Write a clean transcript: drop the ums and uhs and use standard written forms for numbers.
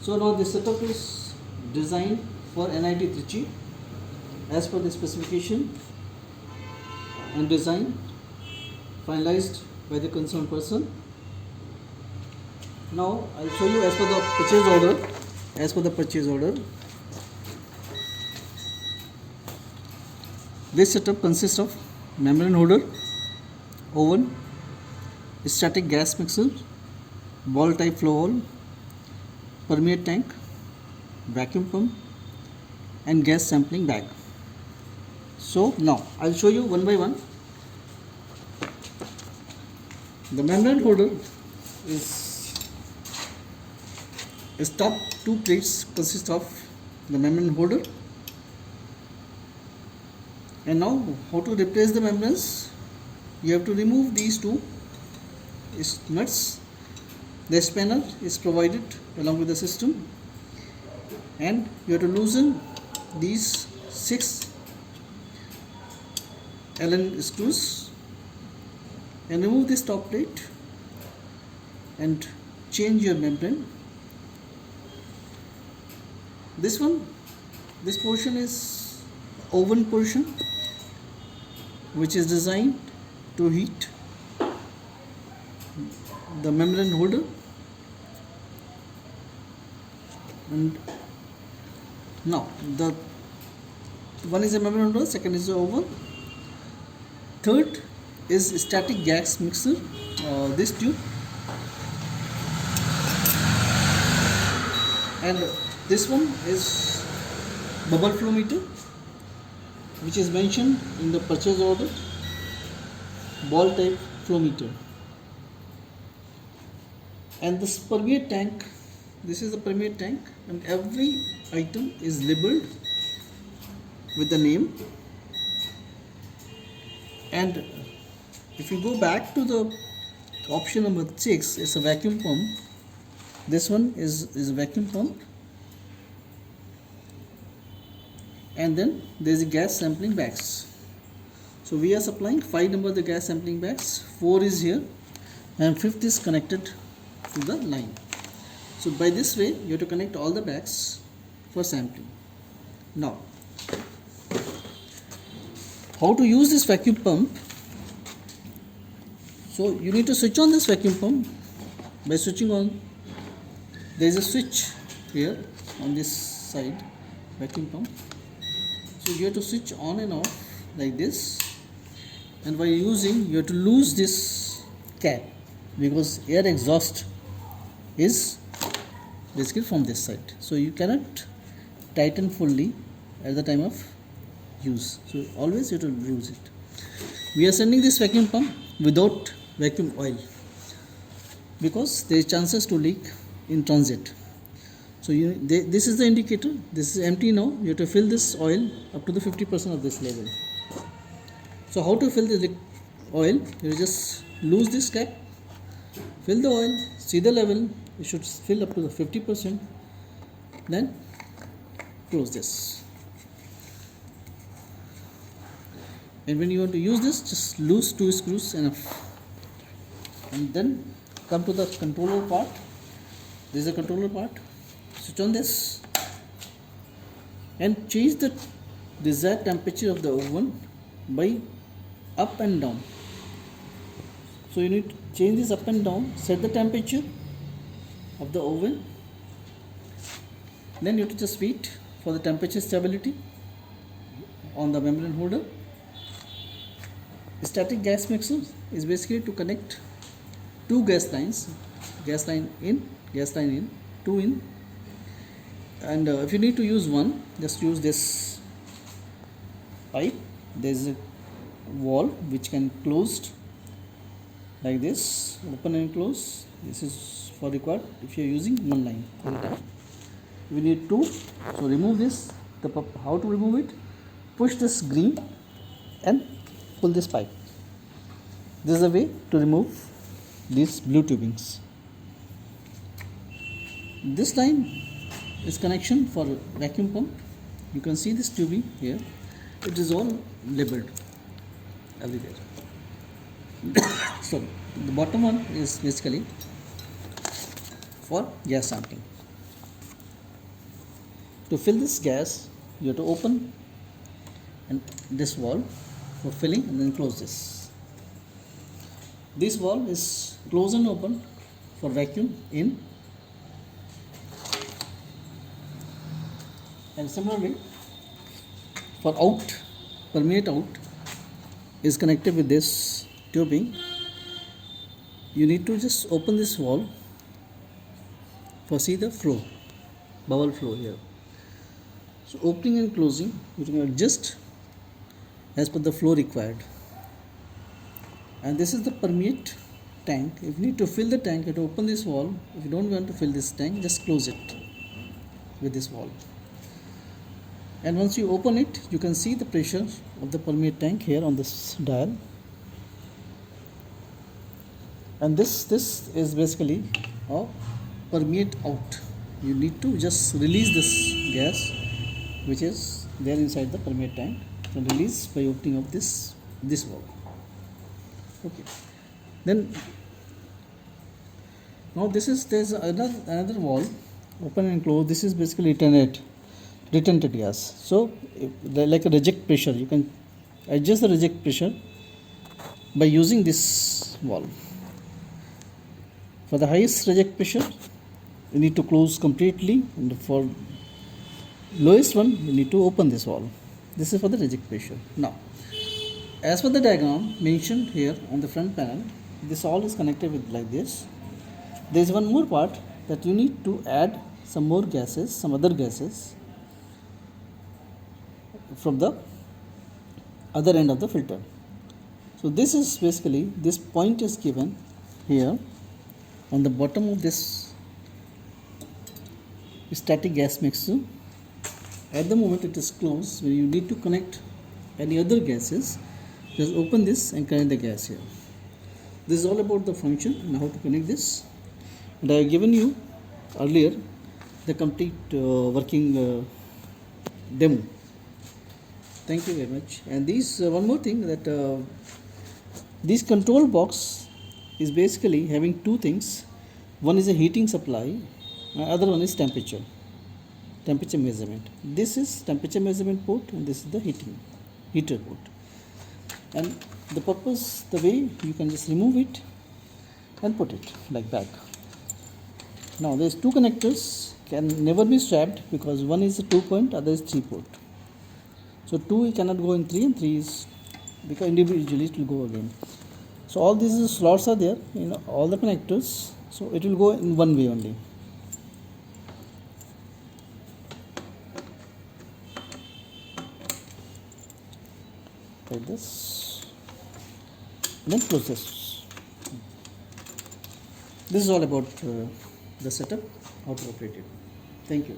So now this setup is designed for NIT Trichy as per the specification and design finalized by the concerned person. Now I'll show you as per the purchase order. As per the purchase order, this setup consists of membrane holder, oven, static gas mixer, ball type flow hole, permeate tank, vacuum pump and gas sampling bag. So now I'll show you one by one. The membrane holder is top two plates consist of the membrane holder. And now how to replace the membranes? You have to remove these two nuts. The spanner is provided along with the system, and you have to loosen these 6 Allen screws and remove this top plate and change your membrane. This portion is oven portion, which is designed to heat the membrane holder. And now the one is a membrane holder, second is the oven, third is static gas mixer, this tube, and this one is bubble flow meter, which is mentioned in the purchase order, ball type flow meter. And this permeate tank, this is the permeate tank, and every item is labeled with the name. And if you go back to the option number 6, it's a vacuum pump. This one is a vacuum pump, and then there is a gas sampling bags. So we are supplying 5 number of the gas sampling bags, 4 is here and 5th is connected to the line. So by this way you have to connect all the bags for sampling. Now how to use this vacuum pump? So you need to switch on this vacuum pump by switching on. There is a switch here on this side, vacuum pump. So you have to switch on and off like this, and by using you have to lose this cap because air exhaust is basically from this side, so you cannot tighten fully at the time of use. So always you have to lose it. We are sending this vacuum pump without vacuum oil because there is chances to leak in transit. So this is the indicator. This is empty now. You have to fill this oil up to the 50% of this level. So how to fill the oil? You just lose this cap, fill the oil, see the level. You should fill up to the 50%. Then close this. And when you want to use this, just loose 2 screws enough. And then come to the controller part. This is the controller part. Switch on this and change the desired temperature of the oven by up and down. So you need to change this up and down, set the temperature of the oven. Then you have to just wait for the temperature stability on the membrane holder. Static gas mixer is basically to connect 2 gas lines, gas line in, 2 in. And if you need to use one, just use this pipe. There is a valve which can closed like this, open and close. This is for required if you are using one line at a time. We need 2, so remove this. How to remove it? Push this green and pull this pipe. This is a way to remove these blue tubings. This line is connection for vacuum pump. You can see this tubing here. It is all labeled everywhere. So the bottom one is basically for gas sampling. To fill this gas, you have to open and this valve for filling and then close this. This valve is closed and open for vacuum in, and similarly for out, permeate out is connected with this tubing. You need to just open this valve for see the flow, bubble flow here. So opening and closing you can adjust as per the flow required. And this is the permeate tank. If you need to fill the tank, you have to open this valve. If you don't want to fill this tank, just close it with this valve. And once you open it, you can see the pressure of the permeate tank here on this dial. And this is basically a permeate out. You need to just release this gas which is there inside the permeate tank, and release by opening of this valve. Okay. Then now there's another valve, open and close. This is basically retented gas. So like a reject pressure, you can adjust the reject pressure by using this valve. For the highest reject pressure, you need to close completely, and for lowest one, you need to open this valve. This is for the reject pressure. Now, as per the diagram mentioned here on the front panel, this all is connected with like this. There is one more part that you need to add some more gases, some other gases from the other end of the filter. So this is basically, this point is given here on the bottom of this static gas mixer. At the moment it is closed, when you need to connect any other gases, just open this and connect the gas here. This is all about the function and how to connect this. And I have given you earlier the complete working demo. Thank you very much. And these one more thing, that this control box is basically having two things. One is a heating supply, other one is temperature measurement. This is temperature measurement port, and this is the heater port. And the purpose, the way you can just remove it and put it like back. Now these two connectors can never be swapped, because one is a 2-point, other is 3-port. So 2 cannot go in 3, and 3 is, because individually it will go again. So all these slots are there, all the connectors, so it will go in one way only. Like this, and then close this. This is all about the setup, how to operate it. Thank you.